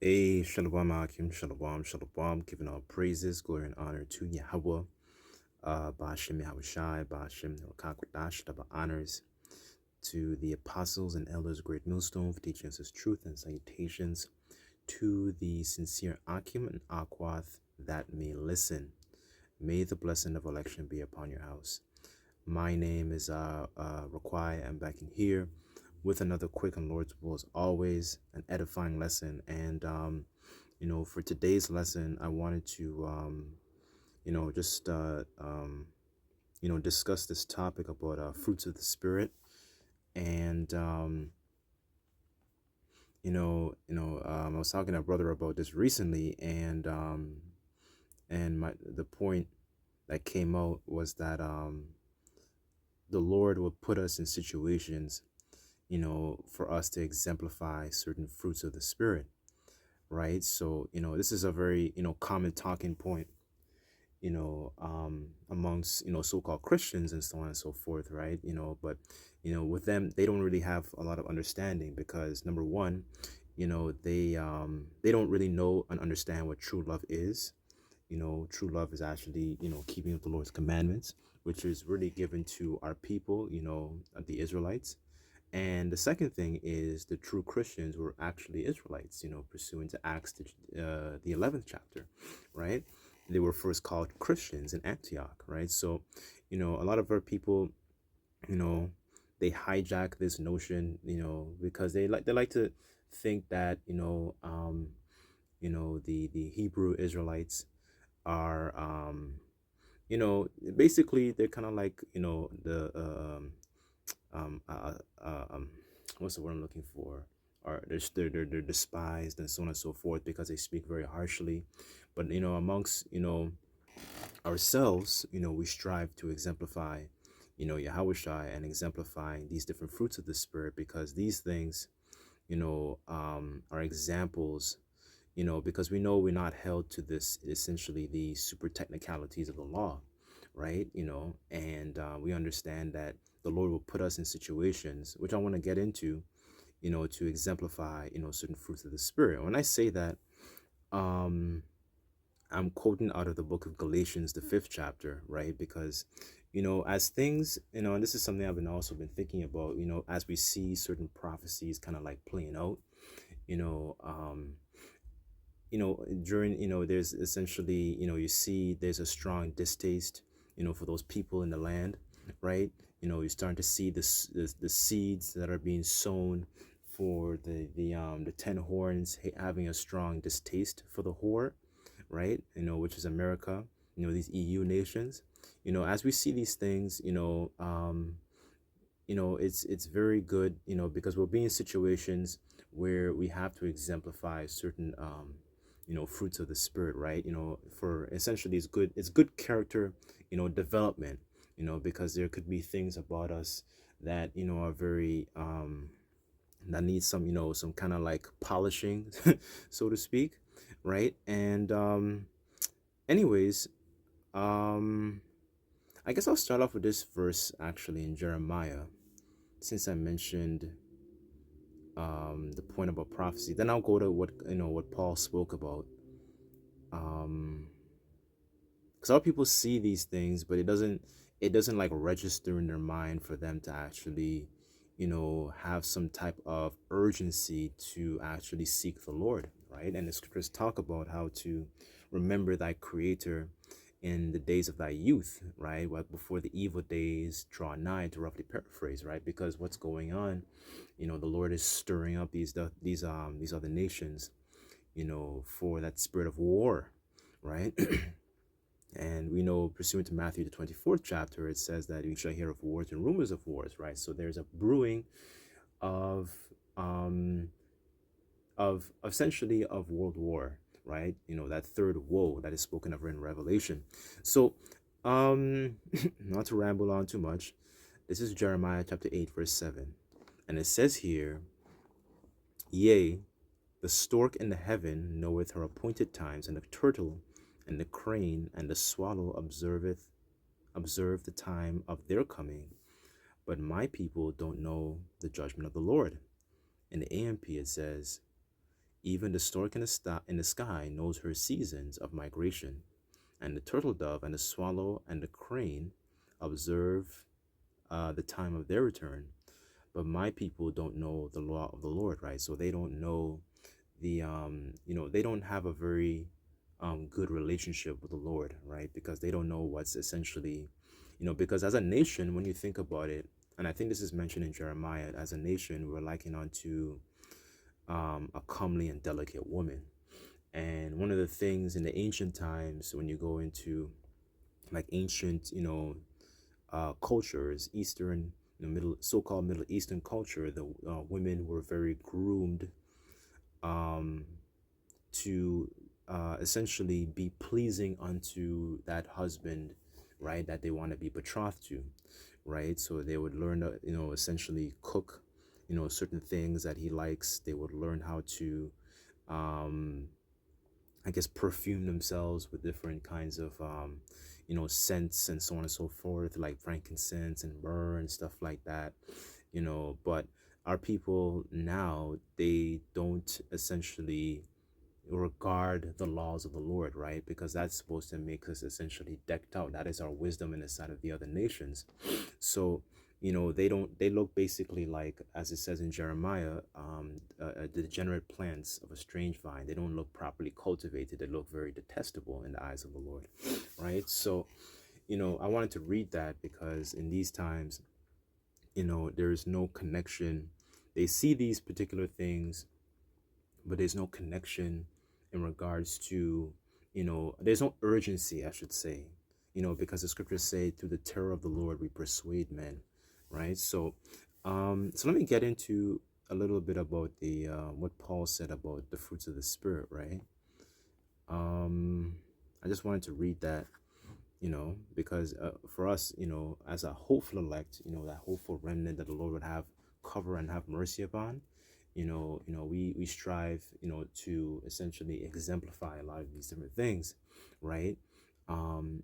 Hey, Shalom Akim, Shalom, Shalom, giving all praises, glory, and honor to Yahweh, Ba'ashem Yahushai, Ba'ashem Nokakwadash, double honors to the apostles and elders, of great millstone, for teaching us his truth, and salutations to the sincere Akim and Akwath that may listen. May the blessing of election be upon your house. My name is Raquai. I'm back in here with another quick and Lord's will, as always, an edifying lesson. And for today's lesson, I wanted to just discuss this topic about fruits of the spirit. And I was talking to a brother about this recently, and the point that came out was that the Lord will put us in situations, for us to exemplify certain fruits of the spirit, right? So, this is a very, common talking point, amongst, so-called Christians and so on and so forth, right? But, with them, they don't really have a lot of understanding because number one, they don't really know and understand what true love is. True love is actually, keeping of the Lord's commandments, which is really given to our people, the Israelites. And the second thing is the true Christians were actually Israelites, pursuant to Acts, the 11th chapter, right? They were first called Christians in Antioch, right? So, a lot of our people, they hijack this notion, because they like to think that, the Hebrew Israelites are, basically they're kind of like, the um, uh, uh, um, what's the word I'm looking for? Are they're despised and so on and so forth because they speak very harshly. But amongst ourselves, we strive to exemplify, Yahushai, and exemplifying these different fruits of the spirit, because these things, are examples, because we know we're not held to this, essentially the super technicalities of the law, right? And we understand that the Lord will put us in situations, which I want to get into, to exemplify, certain fruits of the spirit. When I say that, I'm quoting out of the book of Galatians, the 5th chapter, right? Because, as things, and this is something I've been thinking about, as we see certain prophecies kind of like playing out, you know, um, during, there's essentially, you see there's a strong distaste, for those people in the land, right? You're starting to see the seeds that are being sown for the 10 horns having a strong distaste for the whore, right? Which is America, these EU nations. As we see these things, it's very good, because we'll be in situations where we have to exemplify certain fruits of the spirit, right? For essentially it's good character, development, because there could be things about us that, are very that need some, some kind of like polishing, so to speak, right? And anyways, um I guess I'll start off with this verse actually in Jeremiah, since I mentioned the point about prophecy. Then I'll go to what Paul spoke about, because a lot of people see these things, but it doesn't like register in their mind for them to actually, have some type of urgency to actually seek the Lord, right? And the scriptures talk about how to remember thy creator in the days of thy youth, right? What before the evil days draw nigh, to roughly paraphrase, right? Because what's going on, the Lord is stirring up these other nations, for that spirit of war, right? And we know, pursuant to Matthew, the 24th chapter, it says that we shall hear of wars and rumors of wars, right? So there's a brewing of essentially of world war, right? That third woe that is spoken of in Revelation. So, not to ramble on too much, this is Jeremiah chapter 8, verse 7. And it says here, yea, the stork in the heaven knoweth her appointed times, and the turtle and the crane and the swallow observe the time of their coming. But my people don't know the judgment of the Lord. In the AMP it says, Even the stork in the sky knows her seasons of migration, and the turtle dove and the swallow and the crane observe the time of their return. But my people don't know the law of the Lord, right? So they don't know they don't have a very good relationship with the Lord, right? Because they don't know what's essentially, because as a nation, when you think about it, and I think this is mentioned in Jeremiah, as a nation, we're likened unto a comely and delicate woman. And one of the things in the ancient times, when you go into like ancient, cultures, Eastern, so-called Middle Eastern culture, the women were very groomed um, to essentially be pleasing unto that husband, right? That they want to be betrothed to, right? So they would learn to, essentially cook, certain things that he likes. They would learn how to, um, I guess, perfume themselves with different kinds of, scents and so on and so forth, like frankincense and myrrh and stuff like that, But our people now, they don't essentially regard the laws of the Lord, right? Because that's supposed to make us essentially decked out. That is our wisdom in the sight of the other nations. So, they look basically like, as it says in Jeremiah, the degenerate plants of a strange vine. They don't look properly cultivated. They look very detestable in the eyes of the Lord, right? So, I wanted to read that because in these times, there is no connection. They see these particular things, but there's no connection in regards to, there's no urgency, I should say, because the scriptures say, through the terror of the Lord we persuade men, right? So let me get into a little bit about the what Paul said about the fruits of the Spirit, right? I just wanted to read that, because for us, as a hopeful elect, that hopeful remnant that the Lord would have cover and have mercy upon, we strive, to essentially exemplify a lot of these different things, right?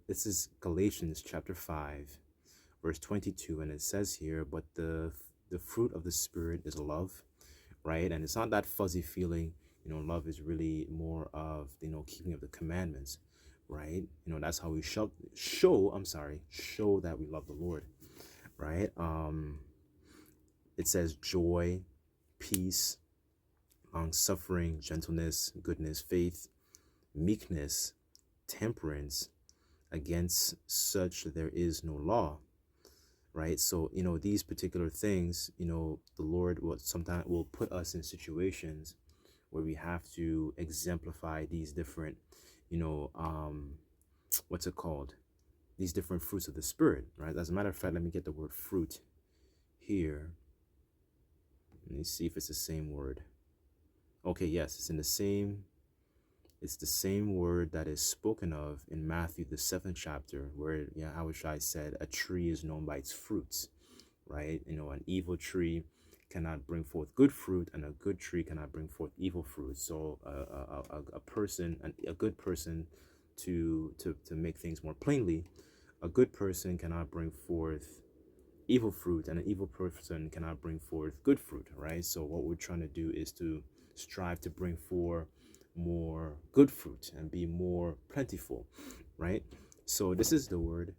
This is Galatians chapter 5, verse 22, and it says here, but the fruit of the Spirit is love, right? And it's not that fuzzy feeling, love is really more of, keeping of the commandments, right? That's how we show that we love the Lord, right? It says joy, peace, long suffering, gentleness, goodness, faith, meekness, temperance. Against such there is no law, right? So, these particular things, the Lord will sometimes will put us in situations where we have to exemplify these different, what's it called? These different fruits of the Spirit, right? As a matter of fact, let me get the word fruit here. Let me see if it's the same word. Okay, yes, it's the same word that is spoken of in Matthew, the 7th chapter, where Yahushua said, a tree is known by its fruits, right? An evil tree cannot bring forth good fruit, and a good tree cannot bring forth evil fruit. So a good person, to make things more plainly, a good person cannot bring forth evil fruit, and an evil person cannot bring forth good fruit, right? So what we're trying to do is to strive to bring forth more good fruit and be more plentiful, right? So this is the word,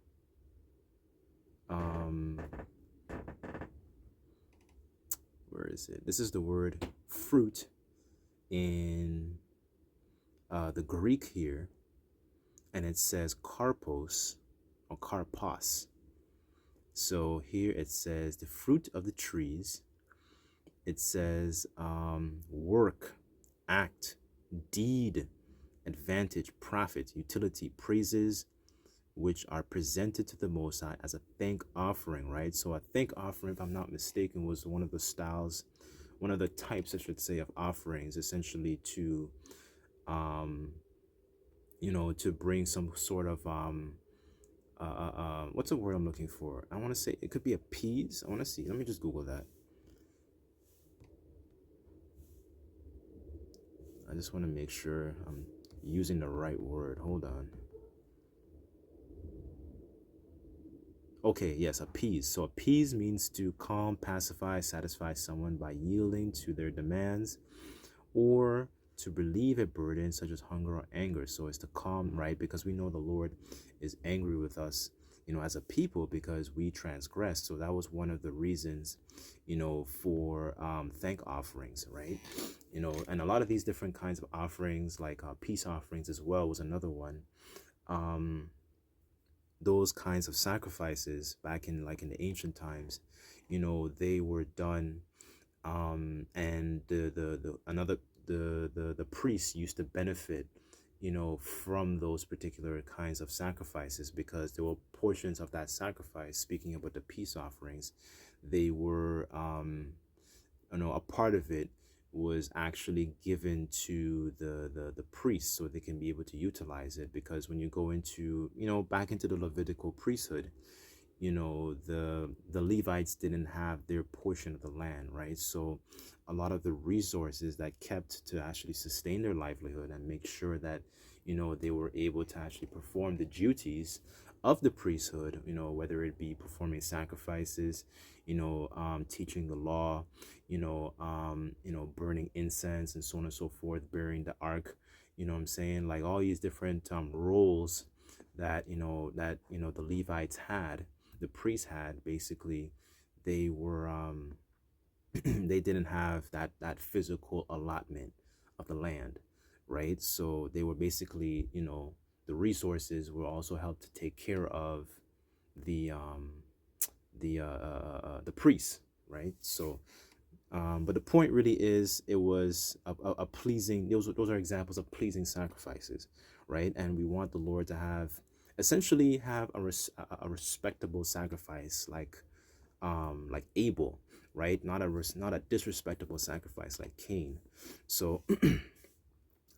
where is it? This is the word fruit in the Greek here, and it says karpos or karpos. So here it says the fruit of the trees. It says work, act, deed, advantage, profit, utility, praises, which are presented to the Most High as a thank offering, right? So a thank offering, if I'm not mistaken, was one of the styles, one of the types, I should say, of offerings, essentially to, to bring some sort of, what's the word I'm looking for? I want to say it could be appease. I want to see. Let me just Google that. I just want to make sure I'm using the right word. Hold on. Okay, yes, appease. So appease means to calm, pacify, satisfy someone by yielding to their demands, or to relieve a burden such as hunger or anger. So it's to calm, right? Because we know the Lord is angry with us, as a people because we transgressed. So that was one of the reasons, for thank offerings, right? And a lot of these different kinds of offerings, like peace offerings as well, was another one. Um, those kinds of sacrifices back in the ancient times, they were done, and the priests used to benefit, from those particular kinds of sacrifices, because there were portions of that sacrifice. Speaking about the peace offerings, they were, a part of it was actually given to the priests so they can be able to utilize it. Because when you go into, back into the Levitical priesthood, the Levites didn't have their portion of the land, right? So a lot of the resources that kept to actually sustain their livelihood and make sure that, they were able to actually perform the duties of the priesthood, whether it be performing sacrifices, teaching the law, burning incense and so on and so forth, bearing the ark, what I'm saying, like all these different roles that, the Levites had, the priests had. Basically, they were, they didn't have that physical allotment of the land, right? So they were basically, the resources were also helped to take care of the the priests, right? So but the point really is, it was a pleasing, those are examples of pleasing sacrifices, right? And we want the Lord to essentially have a respectable sacrifice, like Abel, right? Not a disrespectable sacrifice like Cain. So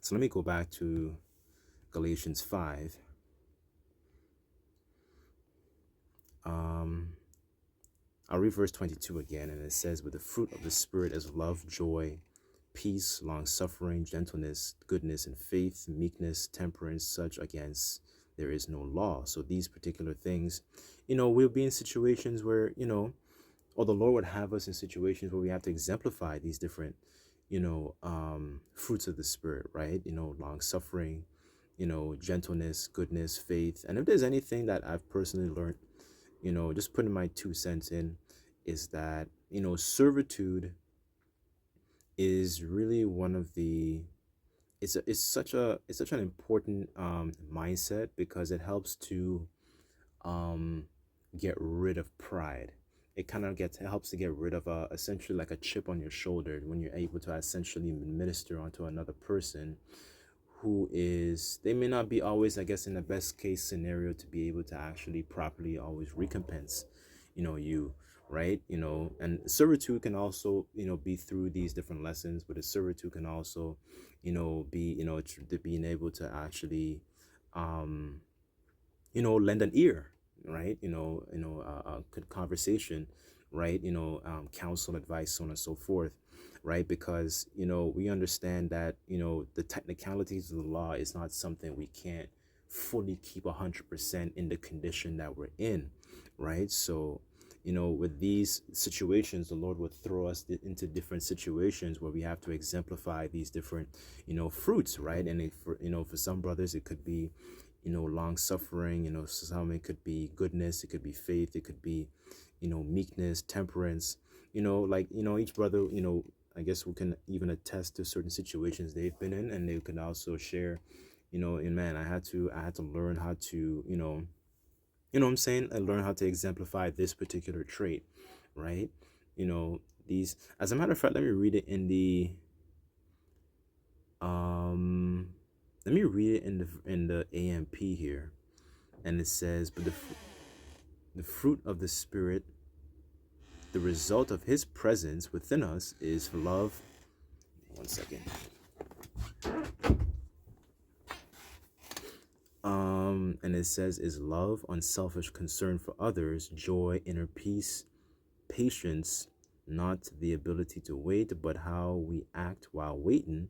so let me go back to Galatians 5. I'll read verse 22 again, and it says, "But the fruit of the Spirit is love, joy, peace, long-suffering, gentleness, goodness, and faith, meekness, temperance. Such against there is no law." So these particular things, we'll be in situations where, or the Lord would have us in situations where we have to exemplify these different, fruits of the Spirit, right? Long-suffering, gentleness, goodness, faith. And if there's anything that I've personally learned, just putting my 2 cents in, is that, servitude is really one of the, it's such an important mindset, because it helps to get rid of pride. It helps to get rid of essentially like a chip on your shoulder, when you're able to essentially minister onto another person who is, they may not be always, I guess, in the best case scenario to be able to actually properly always recompense, you, right? And servitude can also, be through these different lessons, but the servitude can also, be, to being able to actually, lend an ear, right? Good conversation, right? Counsel, advice, so on and so forth, right? Because, we understand that, the technicalities of the law is not something we can't fully keep 100% in the condition that we're in, right? So, with these situations, the Lord would throw us into different situations where we have to exemplify these different, fruits, right? And for some brothers, it could be, long suffering, some, it could be goodness, it could be faith, it could be, meekness, temperance, each brother, I guess we can even attest to certain situations they've been in, and they can also share, and man, I had to learn how to, what I'm saying, I learned how to exemplify this particular trait, right? These, as a matter of fact, let me read it in the, let me read it in the AMP here. And it says, "But the fruit of the Spirit, the result of his presence within us, is love." One second. And it says, "Is love, unselfish concern for others, joy, inner peace, patience, not the ability to wait, but how we act while waiting,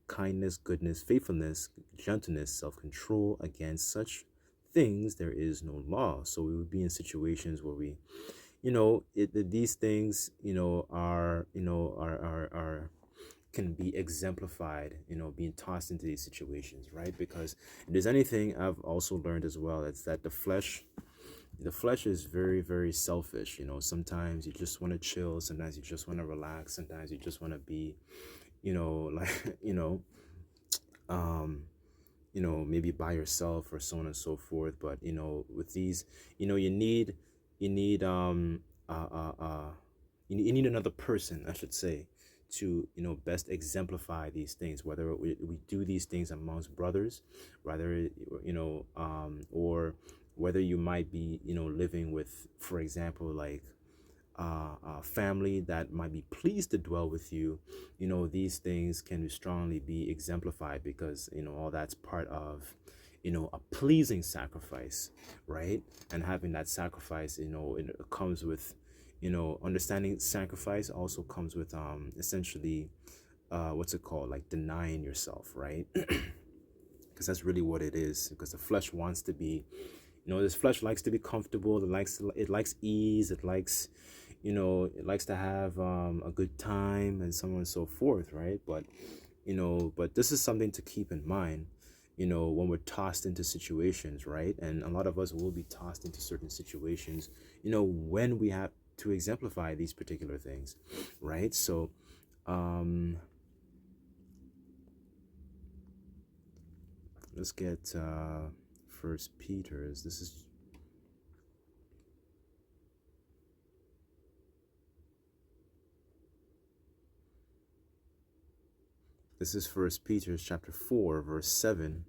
kindness, goodness, faithfulness, gentleness, self-control. Against such things there is no law." So we would be in situations where we, these things, are can be exemplified, being tossed into these situations, right? Because if there's anything I've also learned as well, it's that the flesh is very, very selfish. Sometimes you just want to chill, sometimes you just want to relax, sometimes you just want to be, like, um maybe by yourself or so on and so forth. But with these, you need uh uh uh you need another person, I should say, to best exemplify these things, whether we do these things amongst brothers, rather, or whether you might be living with, for example, like family that might be pleased to dwell with you. These things can strongly be exemplified, because all that's part of a pleasing sacrifice, right? And having that sacrifice, it comes with understanding sacrifice also comes with essentially what's it called, like denying yourself, right? Because that's really what it is, because the flesh wants to be, this flesh likes to be comfortable. It likes ease. It likes to have a good time, and so on and so forth, right? But this is something to keep in mind, when we're tossed into situations, right? And a lot of us will be tossed into certain situations, when we have to exemplify these particular things, right? So let's get First Peter's. This is First Peter chapter 4, verse 7,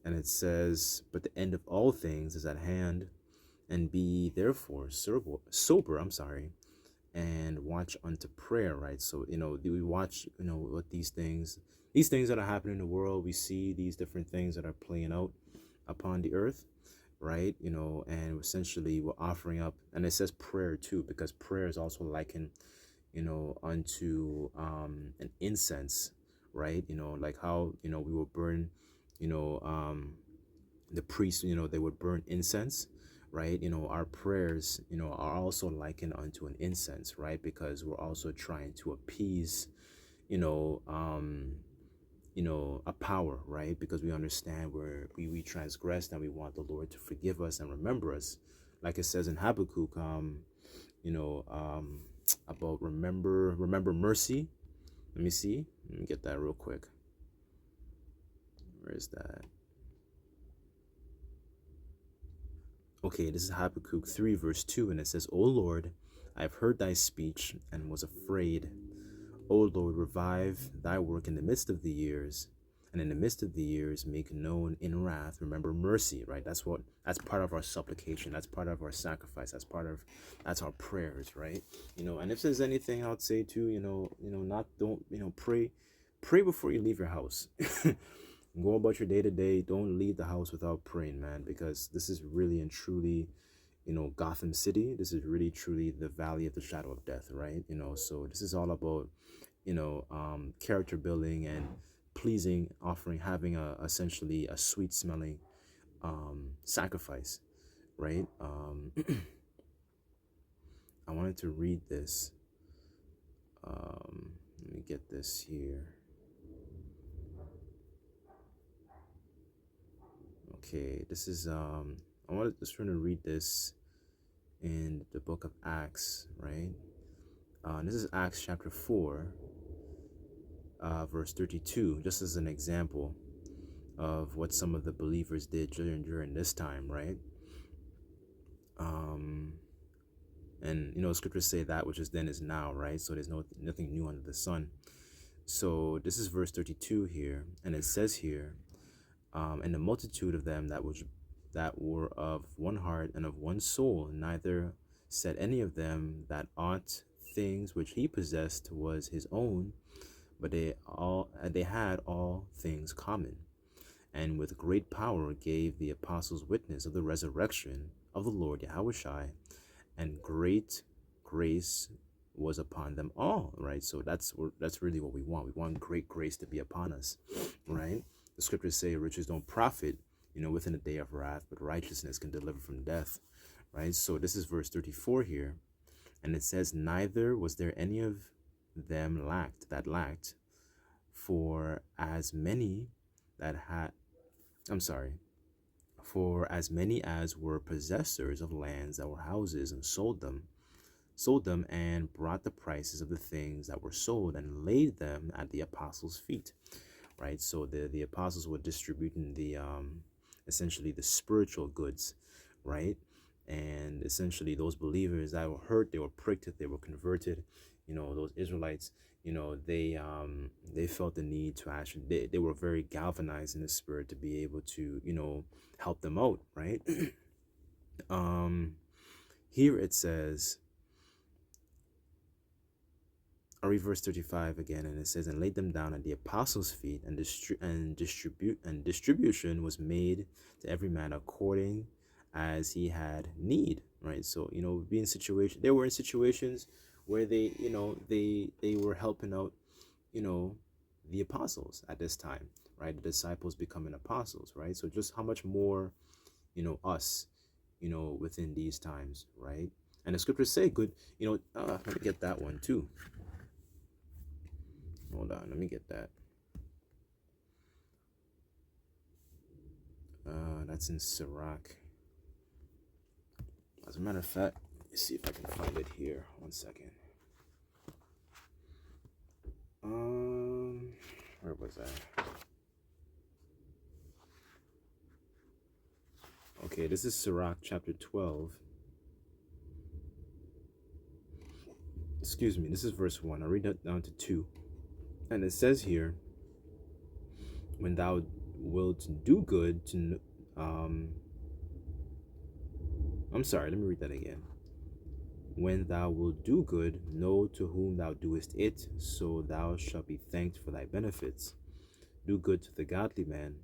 and it says, "But the end of all things is at hand, and be therefore sober, and watch unto prayer," right? So, we watch, what these things that are happening in the world. We see these different things that are playing out upon the earth, right? And essentially we're offering up, and it says prayer too, because prayer is also likened, unto an incense, right? Like how, we will burn, you know, the priests, they would burn incense, right? Our prayers, are also likened unto an incense, right? Because we're also trying to appease, you know, um, a power, right? Because we understand where we transgressed, and we want the Lord to forgive us and remember us. Like it says in Habakkuk, you know, um, about remember mercy. Let me get that real quick. Where is that? Okay, this is Habakkuk 3, verse 2, and it says, "O Lord, I have heard thy speech and was afraid. O Lord, revive thy work in the midst of the years, and in the midst of the years make known in wrath, remember mercy," right? That's part of our supplication, that's part of our sacrifice, that's our prayers, right? And if there's anything I would say too, not don't, pray before you leave your house. Go about your day to day. Don't leave the house without praying, man, because this is really and truly, Gotham City. This is really truly the valley of the shadow of death, right? So this is all about, character building and pleasing, offering, having essentially a sweet smelling sacrifice, right? I wanted to read this. Let me get this here. Okay, this is I wanted just trying to read this in the book of Acts, right? This is Acts chapter 4, verse 32, just as an example of what some of the believers did during this time, right? And scriptures say that which is then is now, right? So there's nothing new under the sun. So this is verse 32 here, and it says here, "And the multitude of them that were of one heart and of one soul, neither said any of them that aught things which he possessed was his own, but they had all things common, and with great power gave the apostles witness of the resurrection of the Lord Yahushua, and great grace was upon them all," right? So that's really what we want. We want great grace to be upon us, right? The scriptures say riches don't profit, within a day of wrath, but righteousness can deliver from death, right? So this is verse 34 here, and it says, "Neither was there any of them lacked, For as many that had, I'm sorry, for as many as were possessors of lands that were houses and sold them and brought the prices of the things that were sold and laid them at the apostles' feet. Right. So the apostles were distributing the essentially the spiritual goods, right? And essentially those believers that were hurt, they were pricked, they were converted, those Israelites, they felt the need to actually, they were very galvanized in the spirit to be able to, help them out, right? um Here it says, I'll read verse 35 again, and it says, and laid them down at the apostles' feet, and distribution was made to every man according as he had need. Right. So, they were in situations where they were helping out, you know, the apostles at this time, right? The disciples becoming apostles, right? So just how much more, us, within these times, right? And the scriptures say good, let me get that one too. Hold on, let me get that. That's in Sirach. As a matter of fact, let me see if I can find it here. One second. Where was I? Okay, this is Sirach chapter 12. Excuse me, this is verse 1. I'll read that down to 2. And it says here, when thou wilt do good to I'm sorry, let me read that again. When thou wilt do good, know to whom thou doest it, so thou shalt be thanked for thy benefits. Do good to the godly man,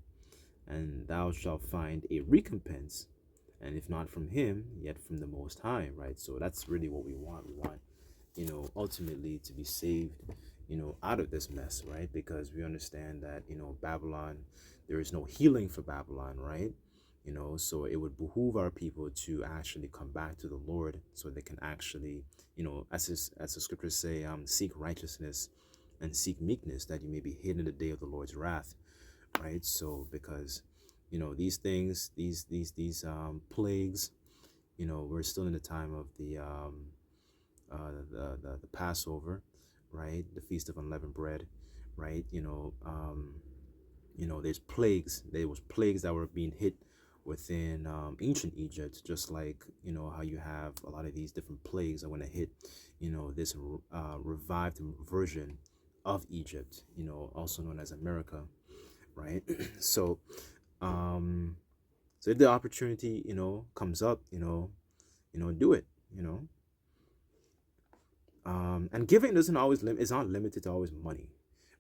and thou shalt find a recompense, and if not from him, yet from the Most High, right? So that's really what we want. We want, ultimately to be saved, out of this mess, right? Because we understand that, Babylon, there is no healing for Babylon, right? So it would behoove our people to actually come back to the Lord, so they can actually, as the scriptures say, seek righteousness and seek meekness, that you may be hid in the day of the Lord's wrath, right? So because, these things, these plagues, we're still in the time of the Passover, right? The Feast of Unleavened Bread, right? There's plagues. There was plagues that were being hit within ancient Egypt, just like, how you have a lot of these different plagues that want to hit, this revived version of Egypt, also known as America, right? So, so if the opportunity, comes up, do it, and giving doesn't always it's not limited to always money,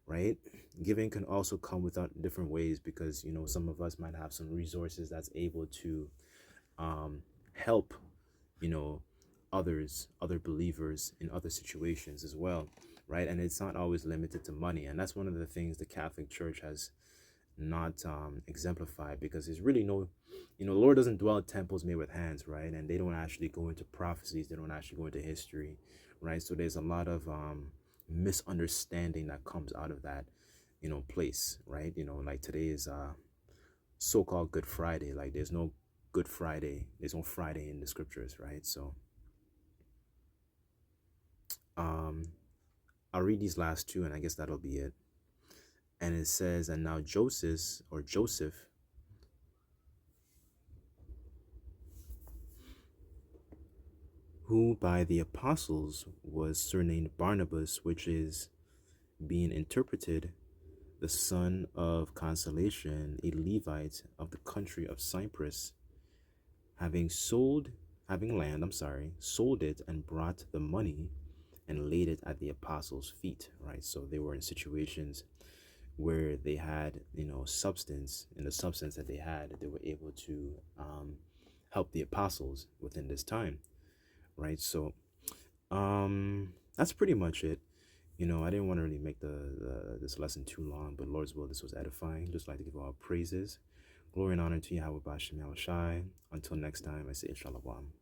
right? Giving can also come without different ways, because some of us might have some resources that's able to help other believers in other situations as well, right? And it's not always limited to money, and that's one of the things the Catholic Church has not exemplified, because there's really no, the Lord doesn't dwell in temples made with hands, right? And they don't actually go into prophecies, they don't actually go into history, right? So there's a lot of misunderstanding that comes out of that place, right? Like today is so-called Good Friday. Like there's no Good Friday, there's no Friday in the scriptures, right? So I'll read these last two, and I guess that'll be it. And it says, and now Joseph, who by the apostles was surnamed Barnabas, which is, being interpreted, the son of consolation, a Levite of the country of Cyprus, having land, sold it and brought the money and laid it at the apostles' feet, right? So they were in situations where they had, substance. In the substance that they had, they were able to help the apostles within this time, right? So that's pretty much it. I didn't want to really make this lesson too long, but Lord's will, this was edifying. Just like to give all praises, glory and honor to Yahweh Bashem Yahushai. Until next time, I say Shalom.